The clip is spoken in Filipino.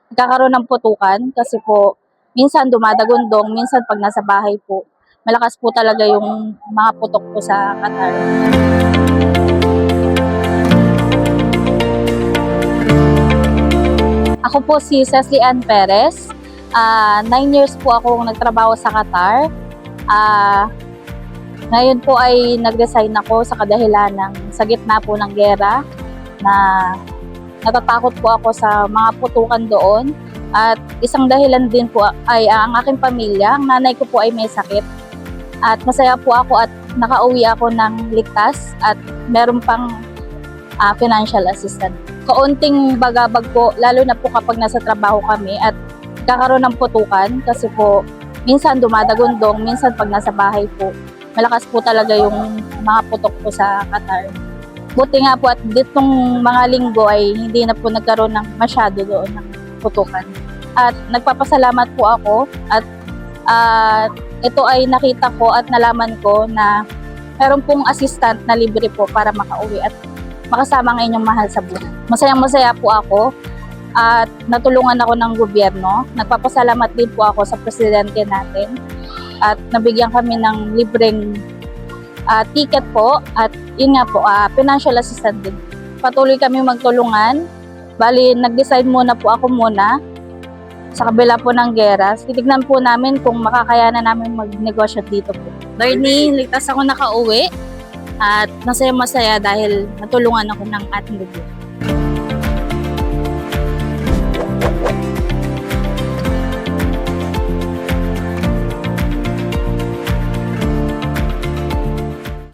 nagkakaroon ng putukan kasi po minsan dumadagundong, minsan pag nasa bahay po, malakas po talaga yung mga putok po sa Qatar. Ako po si Cecily Ann Perez. 9 years po akong nagtrabaho sa Qatar. Ngayon po ay nag-resign ako sa kadahilan ng sa gitna po ng giyera na natatakot po ako sa mga putukan doon. At isang dahilan din po ay ang aking pamilya. Ang nanay ko po ay may sakit. At masaya po ako at nakauwi ako ng ligtas at meron pang financial assistance. Kaunting bagabag po, lalo na po kapag nasa trabaho kami at kakaroon ng putukan kasi po minsan dumadagundong, minsan pag nasa bahay po, malakas po talaga yung mga putok po sa Qatar. Buti nga po at ditong mga linggo ay hindi na po nagkaroon ng masyado doon ng putukan. At nagpapasalamat po ako at ito ay nakita ko at nalaman ko na meron pong assistant na libre po para makauwi at makasama ang inyong mahal sa buhay. Masayang-masaya po ako at natulungan ako ng gobyerno. Nagpapasalamat din po ako sa presidente natin at nabigyan kami ng libreng ticket po at yun nga po, financial assistance din. Patuloy kami magtulungan. Bali, nag-decide muna po ako sa kabila po ng giyera. Titignan po namin kung makakayanan namin mag-negosyo dito po. Bernie, ligtas ako nakauwi at masaya-masaya dahil natulungan ako ng ating gobyerno.